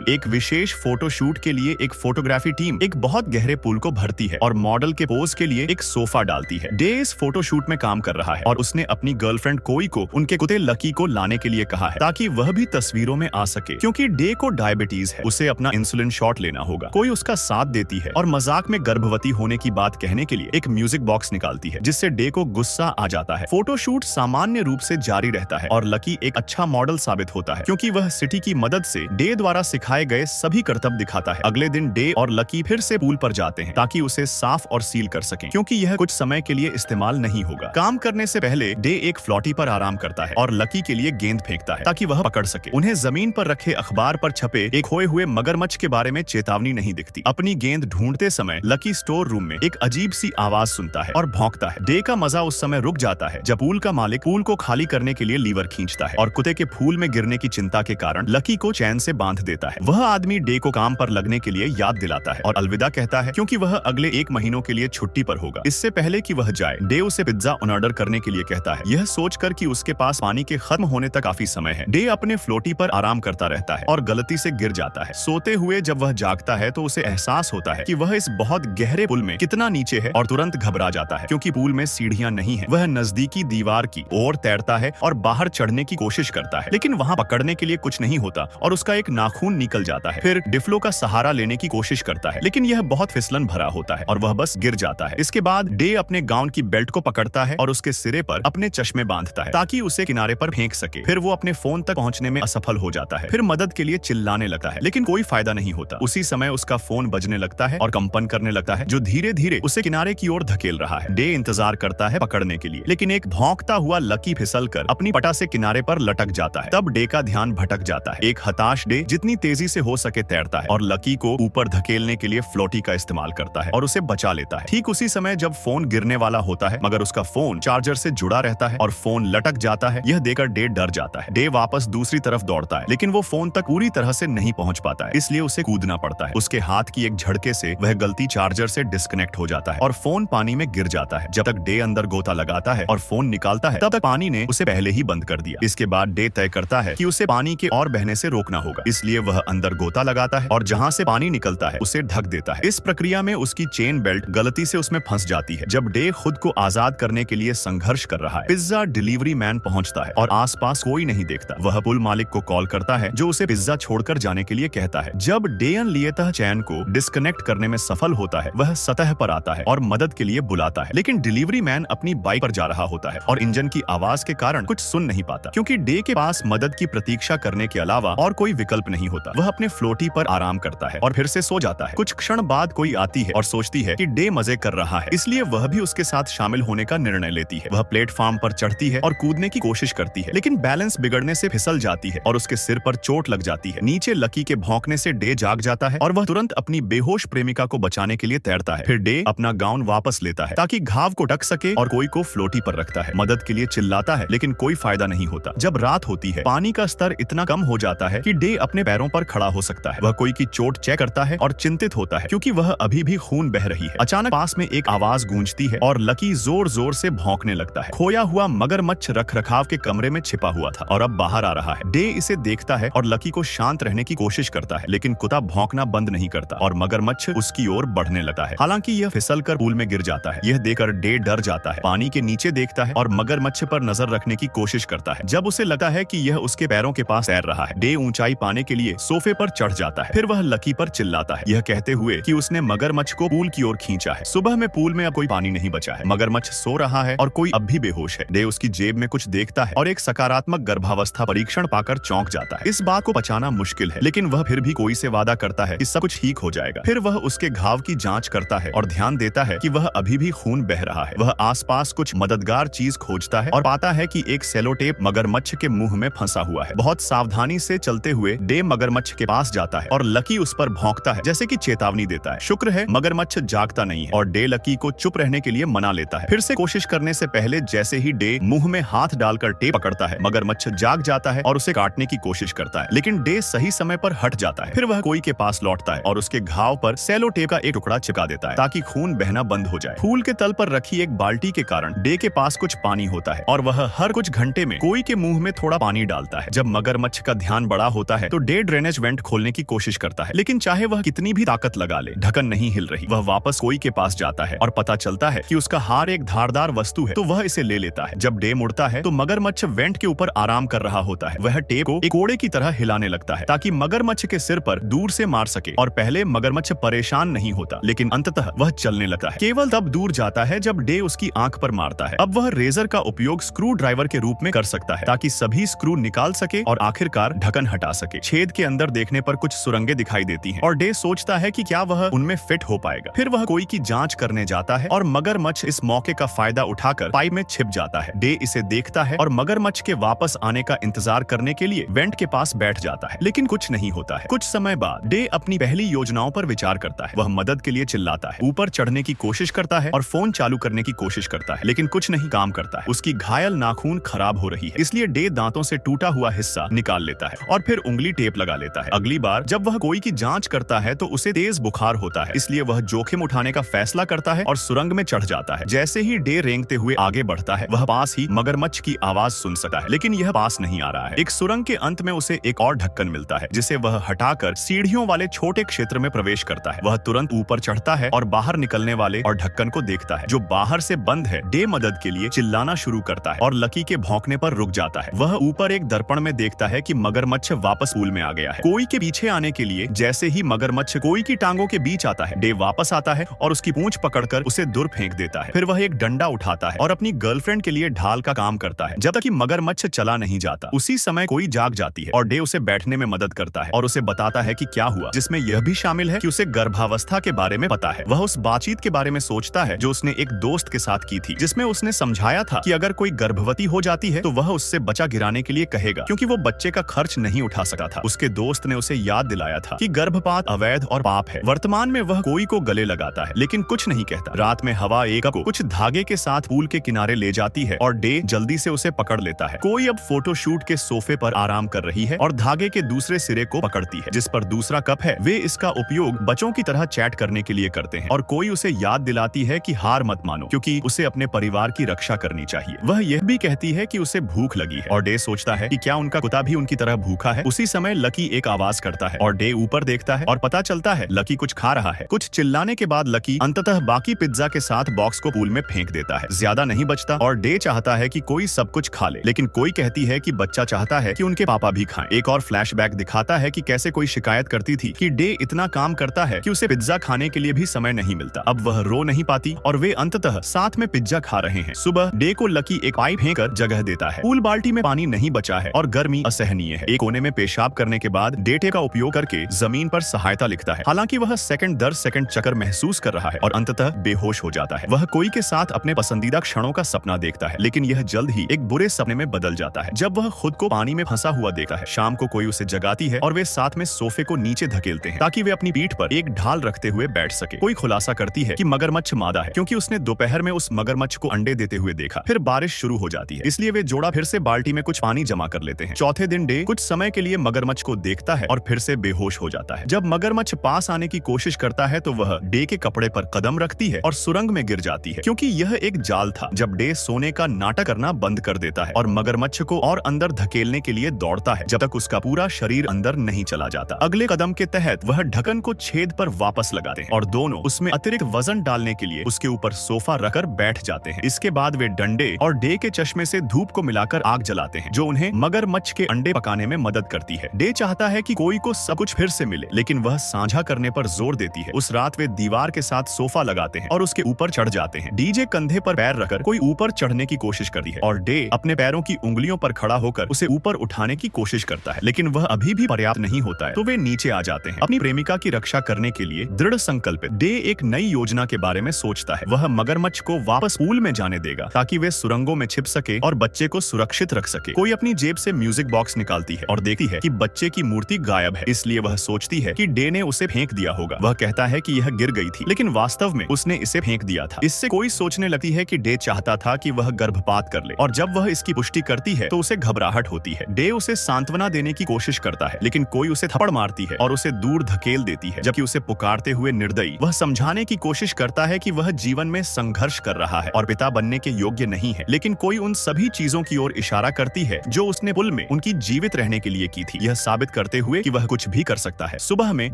एक विशेष फोटोशूट के लिए एक फोटोग्राफी टीम एक बहुत गहरे पुल को भरती है और मॉडल के पोज के लिए एक सोफा डालती है। डे इस फोटोशूट में काम कर रहा है और उसने अपनी गर्लफ्रेंड कोई को उनके कुत्ते लकी को लाने के लिए कहा है ताकि वह भी तस्वीरों में आ सके। क्योंकि डे को डायबिटीज है, उसे अपना इंसुलिन शॉट लेना होगा। कोई उसका साथ देती है और मजाक में गर्भवती होने की बात कहने के लिए एक म्यूजिक बॉक्स निकालती है, जिससे डे को गुस्सा आ जाता है। फोटोशूट सामान्य रूप से जारी रहता है और लकी एक अच्छा मॉडल साबित होता है क्योंकि वह सिटी की मदद से डे द्वारा सिखाए गए सभी करतब दिखाता है। अगले दिन डे और लकी फिर से पूल पर जाते हैं ताकि उसे साफ और सील कर सकें, क्योंकि यह कुछ समय के लिए इस्तेमाल नहीं होगा। काम करने से पहले डे एक फ्लॉटी पर आराम करता है और लकी के लिए गेंद फेंकता है ताकि वह पकड़ सके। उन्हें जमीन पर रखे अखबार पर छपे एक खोए हुए मगरमच्छ के बारे में चेतावनी नहीं दिखती। अपनी गेंद ढूंढते समय लकी स्टोर रूम में एक अजीब सी आवाज सुनता है और भौंकता है। डे का मजा उस समय रुक जाता है जब पूल का मालिक पूल को खाली करने के लिए लीवर खींचता है और कुत्ते के फूल में गिरने की चिंता के कारण लकी को चैन से बांध देता है। वह आदमी डे को काम पर लगने के लिए याद दिलाता है और अलविदा कहता है क्योंकि वह अगले 1 महीनों के लिए छुट्टी पर होगा। इससे पहले कि वह जाए, डे उसे पिज्जा ऑर्डर करने के लिए कहता है, यह सोचकर कि उसके पास पानी के खत्म होने तक काफी समय है। डे अपने फ्लोटी पर आराम करता रहता है और गलती से गिर जाता है। सोते हुए जब वह जागता है तो उसे एहसास होता है कि वह इस बहुत गहरे पुल में कितना नीचे है और तुरंत घबरा जाता है क्योंकि पुल में सीढ़ियां नहीं है। वह नजदीकी दीवार की ओर तैरता है और बाहर चढ़ने की कोशिश करता है, लेकिन वहां पकड़ने के लिए कुछ नहीं होता और उसका एक नाखून निकल जाता है। फिर डिफ्लो का सहारा लेने की कोशिश करता है, लेकिन यह बहुत फिसलन भरा होता है और वह बस गिर जाता है। इसके बाद डे अपने गाउन की बेल्ट को पकड़ता है और उसके सिरे पर अपने चश्मे बांधता है ताकि उसे किनारे पर फेंक सके। फिर वो अपने फोन तक पहुंचने में असफल हो जाता है। फिर मदद के लिए चिल्लाने लगता है, लेकिन कोई फायदा नहीं होता। उसी समय उसका फोन बजने लगता है और कंपन करने लगता है, जो धीरे धीरे उसे किनारे की ओर धकेल रहा है। डे इंतजार करता है पकड़ने के लिए, लेकिन एक भौंकता हुआ लकी फिसलकर अपनी पटा से किनारे पर लटक जाता है। तब डे का ध्यान भटक जाता है। एक हताश डे जितनी तेजी से हो सके तैरता है और लकी को ऊपर धकेलने के लिए फ्लोटी का इस्तेमाल करता है और उसे बचा लेता है। ठीक उसी समय जब फोन गिरने वाला होता है, मगर उसका फोन चार्जर से जुड़ा रहता है और फोन लटक जाता है। यह देखकर डे डर जाता है। डे वापस दूसरी तरफ दौड़ता है, लेकिन वो फोन तक पूरी तरह से नहीं पहुंच पाता है, इसलिए उसे कूदना पड़ता है। उसके हाथ की एक झटके से वह गलती चार्जर से डिस्कनेक्ट हो जाता है और फोन पानी में गिर जाता है। जब तक डे अंदर गोता लगाता है और फोन निकालता है, तब तक पानी ने उसे पहले ही बंद कर दिया। इसके बाद डे तय करता है कि उसे पानी के और बहने से रोकना होगा, इसलिए वह अंदर गोता लगाता है और जहां से पानी निकलता है उसे ढक देता है। इस प्रक्रिया में उसकी चेन बेल्ट गलती से उसमें फंस जाती है। जब डे खुद को आजाद करने के लिए संघर्ष कर रहा है, पिज्जा डिलीवरी मैन पहुंचता है और आसपास कोई नहीं देखता। वह पुल मालिक को कॉल करता है, जो उसे पिज्जा छोड़कर जाने के लिए कहता है। जब डे अनलियतः चैन को डिस्कनेक्ट करने में सफल होता है, वह सतह पर आता है और मदद के लिए बुलाता है, लेकिन डिलीवरी मैन अपनी बाइक पर जा रहा होता है और इंजन की आवाज के कारण कुछ सुन नहीं पाता। क्योंकि डे के पास मदद की प्रतीक्षा करने के अलावा और कोई विकल्प नहीं होता। वह अपने फ्लोटी पर आराम करता है और फिर से सो जाता है। कुछ क्षण बाद कोई आती है और सोचती है कि डे मजे कर रहा है, इसलिए वह भी उसके साथ शामिल होने का निर्णय लेती है। वह प्लेटफॉर्म पर चढ़ती है और कूदने की कोशिश करती है, लेकिन बैलेंस बिगड़ने से फिसल जाती है और उसके सिर पर चोट लग जाती है। नीचे लकी के भौंकने से डे जाग जाता है और वह तुरंत अपनी बेहोश प्रेमिका को बचाने के लिए तैरता है। फिर डे अपना गाउन वापस लेता है ताकि घाव को ढक सके और कोई को फ्लोटी पर रखता है। मदद के लिए चिल्लाता है, लेकिन कोई फायदा नहीं होता। जब रात होती है, पानी का स्तर इतना कम हो जाता है कि डे अपने पैरों पर खड़ा हो सकता है। वह कोई की चोट चेक करता है और चिंतित होता है क्योंकि वह अभी भी खून बह रही है। अचानक पास में एक आवाज गूंजती है और लकी जोर जोर से भौंकने लगता है। खोया हुआ मगरमच्छ रखरखाव के कमरे में छिपा हुआ था और अब बाहर आ रहा है। डे इसे देखता है और लकी को शांत रहने की कोशिश करता है, लेकिन कुत्ता भौंकना बंद नहीं करता और मगरमच्छ उसकी ओर बढ़ने लगता है। हालांकि यह फिसलकर पूल में गिर जाता है। यह देखकर डे डर जाता है, पानी के नीचे देखता है और मगरमच्छ पर नजर रखने की कोशिश करता है। जब उसे लगता है कि यह उसके पैरों के पास तैर रहा है, डे ऊंचाई पाने के लिए सोफे पर चढ़ जाता है। फिर वह लकी पर चिल्लाता है, यह कहते हुए कि उसने मगरमच्छ को पूल की ओर खींचा है। सुबह में पूल में अब कोई पानी नहीं बचा है। मगरमच्छ सो रहा है और कोई अब भी बेहोश है। डे उसकी जेब में कुछ देखता है और एक सकारात्मक गर्भावस्था परीक्षण पाकर चौंक जाता है। इस बात को पचाना मुश्किल है, लेकिन वह फिर भी कोई से वादा करता है कि सब कुछ ठीक हो जाएगा। फिर वह उसके घाव की जांच करता है और ध्यान देता है कि वह अभी भी खून बह रहा है। वह आसपास कुछ मददगार चीज खोजता है और पाता है कि एक सेलोटेप मगरमच्छ के मुंह में फंसा हुआ है। बहुत सावधानी से चलते हुए डे मगरमच्छ के पास जाता है और लकी उस पर भौंकता है, जैसे कि चेतावनी देता है। शुक्र है मगरमच्छ जागता नहीं है और डे लकी को चुप रहने के लिए मना लेता है। फिर से कोशिश करने से पहले जैसे ही डे मुंह में हाथ डालकर टेप पकड़ता है, मगरमच्छ जाग जाता है और उसे काटने की कोशिश करता है, लेकिन डे सही समय पर हट जाता है। फिर वह कोई के पास लौटता है और उसके घाव पर सेलो टेप का एक टुकड़ा चिपका देता है ताकि खून बहना बंद हो जाए। फूल के तल पर रखी एक बाल्टी के कारण डे के पास कुछ पानी होता है और वह हर कुछ घंटे में कोई के मुंह में थोड़ा पानी डालता है। जब मगरमच्छ का ध्यान बड़ा होता है तो डे ड्रेनेज ड्रेनेज वेंट खोलने की कोशिश करता है, लेकिन चाहे वह कितनी भी ताकत लगा ले, ढक्कन नहीं हिल रही। वह वापस कोई के पास जाता है और पता चलता है कि उसका हार एक धारदार वस्तु है, तो वह इसे ले लेता है। जब डे मुड़ता है तो मगरमच्छ वेंट के ऊपर आराम कर रहा होता है। वह टेप को एक कोड़े की तरह हिलाने लगता है ताकि मगरमच्छ के सिर पर दूर से मार सके। और पहले मगरमच्छ परेशान नहीं होता, लेकिन अंततः वह चलने लगता है। केवल तब दूर जाता है जब डे उसकी आंख पर मारता है। अब वह रेजर का उपयोग स्क्रू ड्राइवर के रूप में कर सकता है ताकि सभी स्क्रू निकाल सके और आखिरकार ढक्कन हटा सके। छेद के अंदर देखने पर कुछ सुरंगें दिखाई देती हैं और डे सोचता है कि क्या वह उनमें फिट हो पाएगा। फिर वह कोई की जांच करने जाता है और मगरमच्छ इस मौके का फायदा उठाकर पाइप में छिप जाता है। डे इसे देखता है और मगरमच्छ के वापस आने का इंतजार करने के लिए वेंट के पास बैठ जाता है, लेकिन कुछ नहीं होता है। कुछ समय बाद डे अपनी पहली योजनाओं पर विचार करता है। वह मदद के लिए चिल्लाता है, ऊपर चढ़ने की कोशिश करता है और फोन चालू करने की कोशिश करता है, लेकिन कुछ नहीं काम करता है। उसकी घायल नाखून खराब हो रही है, इसलिए डे दांतों से टूटा हुआ हिस्सा निकाल लेता है और फिर उंगली टेप लगा लेता है। अगली बार जब वह कोई की जांच करता है तो उसे तेज बुखार होता है, इसलिए वह जोखिम उठाने का फैसला करता है और सुरंग में चढ़ जाता है। जैसे ही डे रेंगते हुए आगे बढ़ता है, वह पास ही मगरमच्छ की आवाज सुन सकता है, लेकिन यह पास नहीं आ रहा है। एक सुरंग के अंत में उसे एक और ढक्कन मिलता है, जिसे वह हटाकर सीढ़ियों वाले छोटे क्षेत्र में प्रवेश करता है। वह तुरंत ऊपर चढ़ता है और बाहर निकलने वाले और ढक्कन को देखता है जो बाहर से बंद है। डे मदद के लिए चिल्लाना शुरू करता है और लकी के भौंकने पर रुक जाता है। वह ऊपर एक दर्पण में देखता है कि मगरमच्छ वापस पूल में आ गया है। कोई के पीछे आने के लिए जैसे ही मगरमच्छ कोई की टांगों के बीच आता है, डे वापस आता है और उसकी पूंछ पकड़कर उसे दूर फेंक देता है। फिर वह एक डंडा उठाता है और अपनी गर्लफ्रेंड के लिए ढाल का काम करता है, जब तक कि मगरमच्छ चला नहीं जाता। उसी समय कोई जाग जाती है और डे उसे बैठने में मदद करता है और उसे बताता है कि क्या हुआ, जिसमें यह भी शामिल है कि उसे गर्भावस्था के बारे में पता है। वह उस बातचीत के बारे में सोचता है जो उसने एक दोस्त के साथ की थी, जिसमें उसने समझाया था कि अगर कोई गर्भवती हो जाती है तो वह उससे बच्चा गिराने के लिए कहेगा, क्योंकि वो बच्चे का खर्च नहीं उठा सका था। उसके दोस्त ने उसे याद दिलाया था कि गर्भपात अवैध और पाप है। वर्तमान में वह कोई को गले लगाता है, लेकिन कुछ नहीं कहता। रात में हवा एक को कुछ धागे के साथ पूल के किनारे ले जाती है और डे जल्दी से उसे पकड़ लेता है। कोई अब फोटोशूट के सोफे पर आराम कर रही है और धागे के दूसरे सिरे को पकड़ती है, जिस पर दूसरा कप है। वे इसका उपयोग बच्चों की तरह चैट करने के लिए करते हैं और कोई उसे याद दिलाती है कि हार मत मानो, क्योंकि उसे अपने परिवार की रक्षा करनी चाहिए। वह यह भी कहती है कि उसे भूख लगी है और डे सोचता है कि क्या उनका कुत्ता भी उनकी तरह भूखा है। उसी समय लकी एक आवाज करता है और डे ऊपर देखता है और पता चलता है लकी कुछ खा रहा है। कुछ चिल्लाने के बाद लकी अंततः बाकी पिज्जा के साथ बॉक्स को पूल में फेंक देता है। ज्यादा नहीं बचता और डे चाहता है कि कोई सब कुछ खा ले, लेकिन कोई कहती है कि बच्चा चाहता है कि उनके पापा भी खाएं। एक और फ्लैशबैक दिखाता है कि कैसे कोई शिकायत करती थी कि डे इतना काम करता है कि उसे पिज्जा खाने के लिए भी समय नहीं मिलता। अब वह रो नहीं पाती और वे अंततः साथ में पिज्जा खा रहे हैं। सुबह डे को लकी एक पाइप फेंककर जगह देता है। पूल बाल्टी में पानी नहीं बचा है और गर्मी असहनीय है। एक कोने में पेशाब करने के बाद डेटे का उपयोग करके जमीन पर सहायता लिखता है। हालांकि वह सेकंड दर सेकंड चक्कर महसूस कर रहा है और अंततः बेहोश हो जाता है। वह कोई के साथ अपने पसंदीदा क्षणों का सपना देखता है, लेकिन यह जल्द ही एक बुरे सपने में बदल जाता है जब वह खुद को पानी में फंसा हुआ देखता है। शाम को कोई उसे जगाती है और वे साथ में सोफे को नीचे धकेलते हैं ताकि वे अपनी पीठ पर एक ढाल रखते हुए बैठ सके। कोई खुलासा करती है कि मगरमच्छ मादा है, क्योंकि उसने दोपहर में उस मगरमच्छ को अंडे देते हुए देखा। फिर बारिश शुरू हो जाती है, इसलिए वे जोड़ा फिर से बाल्टी में कुछ पानी जमा कर लेते हैं। चौथे दिन डे कुछ समय के लिए मगरमच्छ को देखता है और फिर से बेहोश हो जाता है। जब मगरमच्छ पास आने की कोशिश करता है तो वह डे के कपड़े पर कदम रखती है और सुरंग में गिर जाती है, क्योंकि यह एक जाल था। जब डे सोने का नाटक करना बंद कर देता है और मगरमच्छ को और अंदर धकेलने के लिए दौड़ता है जब तक उसका पूरा शरीर अंदर नहीं चला जाता। अगले कदम के तहत वह ढक्कन को छेद पर वापस लगाते हैं और दोनों उसमें अतिरिक्त वजन डालने के लिए उसके ऊपर सोफा रखकर बैठ जाते हैं। इसके बाद वे डंडे और डे के चश्मे से धूप को मिलाकर आग जलाते हैं, जो उन्हें मगरमच्छ के अंडे पकाने में मदद करती है। डे चाहता है कि कोई को सब कुछ फिर से मिले, लेकिन वह साझा करने पर जोर देती है। उस रात वे दीवार के साथ सोफा लगाते हैं और उसके ऊपर चढ़ जाते हैं। डीजे कंधे पर पैर रखकर कोई ऊपर चढ़ने की कोशिश करती है और डे अपने पैरों की उंगलियों पर खड़ा होकर उसे ऊपर उठाने की कोशिश करता है, लेकिन वह अभी भी पर्याप्त नहीं होता है, तो वे नीचे आ जाते हैं। अपनी प्रेमिका की रक्षा करने के लिए दृढ़ संकल्पित डे एक नई योजना के बारे में सोचता है। वह मगरमच्छ को वापस पूल में जाने देगा ताकि वे सुरंगों में छिप सके और बच्चे को सुरक्षित रख सके। कोई अपनी जेब से म्यूजिक बॉक्स निकालती है और देखती है कि बच्चे की मूर्ति गायब है, इसलिए वह सोचती है कि डे ने उसे फेंक दिया होगा। वह कहता है कि यह गिर गई थी, लेकिन वास्तव में उसने इसे फेंक दिया था। इससे कोई सोचने लगती है कि डे चाहता था कि वह गर्भपात कर ले, और जब वह इसकी पुष्टि करती है तो उसे घबराहट होती है। डे उसे सांत्वना देने की कोशिश करता है, लेकिन कोई उसे थप्पड़ मारती है और उसे दूर धकेल देती है, जबकि उसे पुकारते हुए निर्दयी वह समझाने की कोशिश करता है कि वह जीवन में संघर्ष कर रहा है और पिता बनने के योग्य नहीं है, लेकिन कोई उन सभी चीजों की ओर इशारा करती है जो उसने पुल में उनकी जीवित रहने के लिए की थी। यह साबित करते हुए कि वह कुछ भी कर सकता है। सुबह में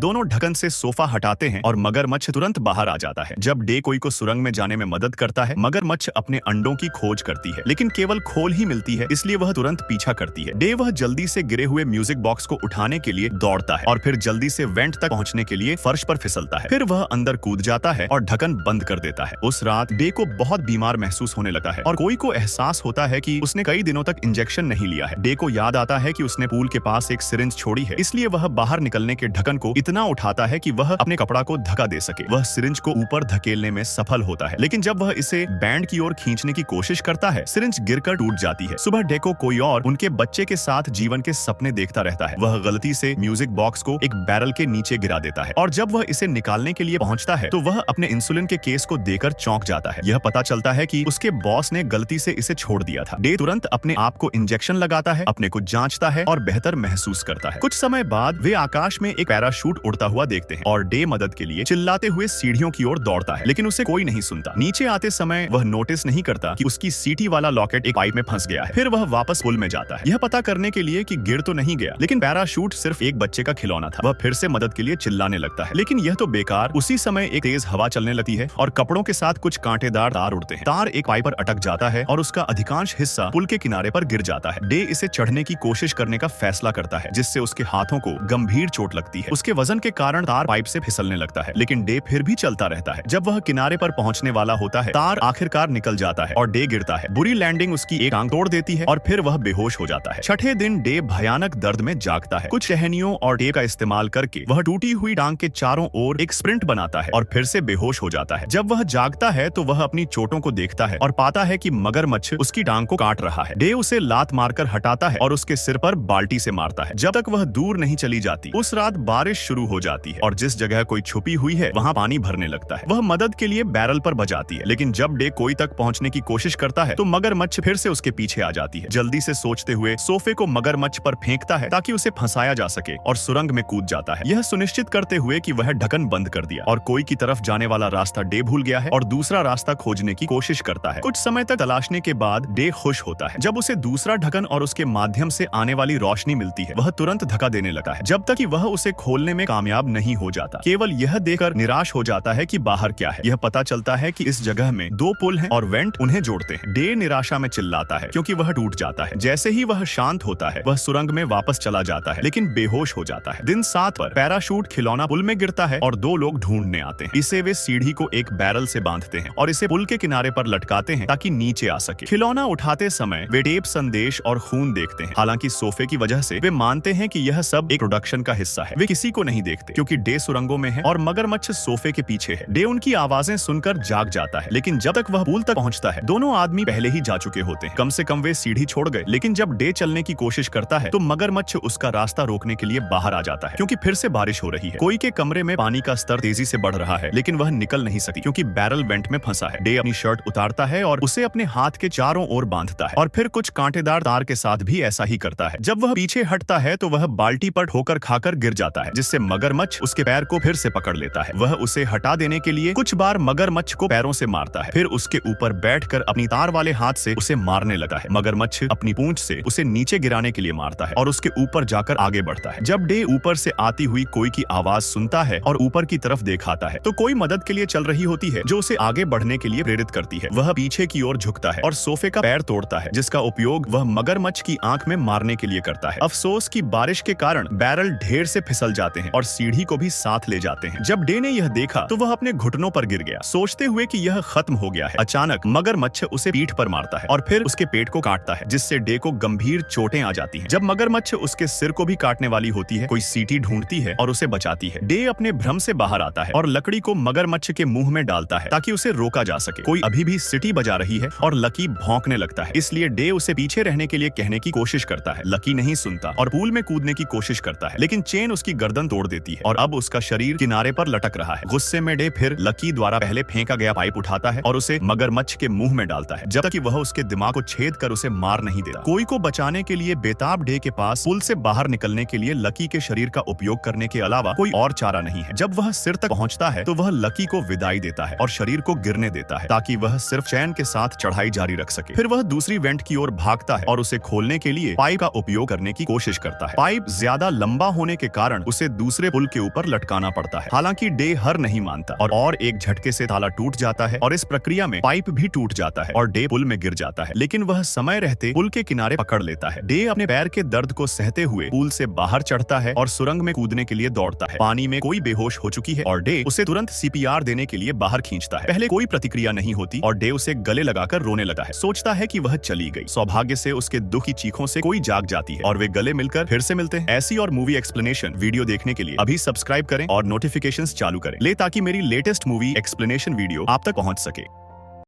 दोनों ढक्कन से सोफा हटाते हैं और मगरमच्छ तुरंत बाहर आ जाता है। जब डे कोई को सुरंग में जाने में मदद करता है, मगरमच्छ अपने अंडों की खोज करती है, लेकिन केवल खोल ही मिलती है, इसलिए वह तुरंत पीछा करती है। डे वह जल्दी से गिरे हुए म्यूजिक बॉक्स को उठाने के लिए दौड़ता है और फिर जल्दी से वेंट तक पहुंचने के लिए फर्श पर फिसलता है। फिर वह अंदर कूद जाता है और ढक्कन बंद कर देता है। उस रात डे को बहुत बीमार महसूस होने लगा है और कोई को एहसास होता है कि उसने कई दिनों तक इंजेक्शन नहीं लिया है। डे को याद आता है कि उसने पूल के पास एक सिरिंज छोड़ी है, इसलिए वह बाहर निकलने के ढक्कन को इतना उठाता है कि वह अपने कपड़ा को धक्का दे सके। वह सिरिंज को ऊपर धकेलने में सफल होता है, लेकिन जब वह इसे बैंड की ओर खींचने की कोशिश करता है, सिरिंज गिरकर टूट जाती है। सुबह डे को कोई और उनके बच्चे के साथ जीवन के सपने देखता रहता है। वह गलती से म्यूजिक बॉक्स को एक बैरल के नीचे गिरा देता है और जब वह इसे निकालने के लिए पहुंचता है तो वह अपने इंसुलिन के केस को देकर चौंक जाता है। यह पता चलता है कि उसके बॉस ने गलती से इसे छोड़ दिया था। डे तुरंत अपने आप को इंजेक्शन लगाता है, अपने को जांचता है और बेहतर महसूस करता है। कुछ समय बाद वे आकाश में एक पैराशूट उड़ता हुआ देखते हैं और डे मदद के लिए चिल्लाते हुए सीढ़ियों की ओर दौड़ता है, लेकिन उसे कोई नहीं सुनता। नीचे आते समय वह नोटिस नहीं करता कि उसकी सीटी वाला लॉकेट एक पाइप में फंस गया है। फिर वह वापस पुल में जाता है, यह पता करने के लिए कि गिर तो नहीं गया, लेकिन पैराशूट सिर्फ एक बच्चे का खिलौना था। वह फिर से मदद के लिए चिल्लाने लगता है, लेकिन यह तो बेकार। उसी समय एक तेज हवा चलने लगती है और कपड़ों के साथ कुछ कांटेदार तार उड़ते हैं। तार एक पाइप पर अटक जाता है और उसका अधिकांश हिस्सा पुल के किनारे पर गिर जाता है। डे इसे चढ़ने की कोशिश करने का फैसला करता है, जिससे उसके हाथों को गंभीर चोट लगती है। उसके वजन के कारण तार पाइप से फिसलने लगता है, लेकिन डे फिर भी चलता रहता है। जब वह किनारे पर पहुंचने वाला होता है, तार आखिरकार निकल जाता है और डे गिरता है। बुरी लैंडिंग उसकी एक टांग तोड़ देती है और फिर वह बेहोश हो जाता है। छठे दिन डे भयानक दर्द में जागता है। कुछ टहनियों और टेप का इस्तेमाल करके वह टूटी हुई टांग के चारों ओर एक स्प्रिंट बनाता है और फिर से बेहोश हो जाता है। जब वह जागता है तो वह अपनी चोटों को देखता है और पाता है कि मगरमच्छ उसकी टांग को काट रहा है। डे उसे लात मारकर हटाता है और उसके सिर पर बाल्टी से मारता है। जब तक वह दूर नहीं चली जाती, उस रात बारिश शुरू हो जाती है और जिस जगह कोई छुपी हुई है वहाँ पानी भरने लगता है। वह मदद के लिए बैरल पर बजाती है, लेकिन जब डे कोई तक पहुँचने की कोशिश करता है तो मगरमच्छ फिर से उसके पीछे आ जाती है। जल्दी से सोचते हुए सोफे को मगरमच्छ पर फेंकता है ताकि उसे फंसाया जा सके और सुरंग में कूद जाता है, यह सुनिश्चित करते हुए कि वह ढक्कन बंद कर दिया और कोई की तरफ जाने वाला रास्ता डे भूल गया है और दूसरा रास्ता खोजने की कोशिश करता है। कुछ समय तक तलाशने के बाद डे खुश होता है। जब उसे दूसरा ढक्कन और उसके माध्यम से आने वाली रोशनी मिलती है, वह तुरंत धक्का देने लगता है, जब तक कि वह उसे खोलने में कामयाब नहीं हो जाता। केवल यह देखकर निराश हो जाता है कि बाहर क्या है। यह पता चलता है कि इस जगह में दो पुल हैं और वेंट उन्हें जोड़ते हैं। डे निराशा में चिल्लाता है क्योंकि वह टूट जाता है। जैसे ही वह शांत होता है, वह सुरंग में वापस चला जाता है, लेकिन बेहोश हो जाता है। दिन 7 पर पैराशूट खिलौना पुल में गिरता है और दो लोग ढूंढने आते हैं। इसे वे सीढ़ी को एक बैरल से बांधते हैं और इसे पुल के किनारे पर लटकाते हैं ताकि नीचे आ सके। खिलौना उठाते समय वे टेप, संदेश और खून देखते हैं। हालांकि सोफे की वजह से वे मानते हैं कि यह सब एक प्रोडक्शन का हिस्सा है। वे किसी को नहीं देखते क्योंकि डे सुरंगों में है और मगरमच्छ सोफे के पीछे है। डे उनकी आवाजें सुनकर जाग जाता है, लेकिन जब तक वह पुल तक पहुंचता है, दोनों आदमी पहले ही जा चुके होते हैं। कम से कम वे सीढ़ी छोड़ गए, लेकिन जब डे चलने की कोशिश करता है तो मगरमच्छ उसका रास्ता रोकने के लिए बाहर आ जाता है क्योंकि फिर से बारिश हो रही है। कोई के कमरे में पानी का स्तर तेजी से बढ़ रहा है, लेकिन वह निकल नहीं सकती क्योंकि बैरल वेंट में फंसा है। डे अपनी शर्ट उतारता है और उसे अपने हाथ के चारों ओर बांधता है और फिर कुछ कांटेदार तार के साथ भी ऐसा ही करता है। जब वह पीछे हटता है तो वह बाल्टी पर ठोकर खाकर गिर जाता है, जिससे मगरमच्छ उसके पैर को फिर से पकड़ लेता है। वह उसे हटा देने के लिए कुछ बार मगरमच्छ को पैरों से मारता है, फिर उसके ऊपर बैठकर अपनी तार वाले हाथ से उसे मारने लगा है। मगरमच्छ अपनी पूंछ से उसे नीचे गिराने के लिए मारता है और उसके ऊपर जाकर आगे बढ़ता है। जब डे ऊपर से आती हुई कोई की आवाज सुनता है और ऊपर की तरफ दिखाता है तो कोई मदद के लिए चल रही होती है जो उसे आगे बढ़ने के लिए प्रेरित करती है। वह पीछे की ओर झुकता है और सोफे का पैर तोड़ता है, जिसका उपयोग वह मगरमच्छ की आंख में मारने के लिए करता है। अफसोस की बारिश के कारण बैरल ढेर से फिसल जाते हैं और सीढ़ी को भी साथ ले जाते हैं। जब डे ने यह देखा तो वह अपने घुटनों पर गिर गया, सोचते हुए कि यह खत्म हो गया है। अचानक मगरमच्छ उसे पीठ पर मारता है और फिर उसके पेट को काटता है, जिससे डे को गंभीर चोटें आ जाती हैं। जब मगरमच्छ उसके सिर को भी काटने वाली होती है, कोई सीटी ढूंढती है और उसे बचाती है। डे अपने भ्रम से बाहर आता है और लकड़ी को मगरमच्छ के मुंह में डालता है ताकि उसे रोका जा सके। कोई अभी भी सीटी बजा रही है और लकी भौंकने लगता है, इसलिए डे उसे पीछे रहने के लिए कहने की कोशिश करता है। लकी नहीं सुनता और पूल में कूदने की कोशिश करता है, लेकिन चेन उसकी गर्दन तोड़ देती है और अब उसका शरीर किनारे पर लटक रहा है। गुस्से में डे फिर लकी द्वारा पहले फेंका गया पाइप उठाता है और उसे मगरमच्छ के मुंह में डालता है, जब तक कि वह उसके दिमाग को छेद कर उसे मार नहीं देता। कोई को बचाने के लिए बेताब डे के पास पुल से बाहर निकलने के लिए लकी के शरीर का उपयोग करने के अलावा कोई और चारा नहीं है। जब वह सिर तक पहुंचता है तो वह लकी को विदाई देता है और शरीर को गिरने देता है ताकि वह सिर्फ चैन के साथ चढ़ाई जारी रख सके। फिर वह दूसरी वेंट की ओर भागता है और उसे खोलने के लिए पाइप का उपयोग करने की कोशिश करता है। पाइप ज्यादा लंबा होने के कारण उसे दूसरे पुल के ऊपर लटकाना पड़ता है। हालांकि डे हर नहीं मानता और एक झटके से ताला टूट जाता है और इस प्रक्रिया में पाइप भी टूट जाता है और डे पुल में गिर जाता है, लेकिन वह समय रहते पुल के किनारे पकड़ लेता है। डे अपने पैर के दर्द को सहते हुए पुल से बाहर चढ़ता है और सुरंग में कूदने के लिए दौड़ता है। पानी में कोई बेहोश हो चुकी है और डे उसे तुरंत सीपीआर देने के लिए बाहर खींचता है। पहले कोई प्रतिक्रिया नहीं होती और डे उसे गले लगाकर रोने लगा है। सोचता है कि वह चली गई। सौभाग्य से उसके दुख की चीखों से कोई जाग जाती है और वे गले मिलकर फिर से मिलते हैं। ऐसी और मूवी एक्सप्लेनेशन वीडियो देखने के लिए अभी सब्सक्राइब करें और नोटिफिकेशंस चालू करें ताकि मेरी लेटेस्ट मूवी एक्सप्लेनेशन वीडियो आप तक पहुंच सके।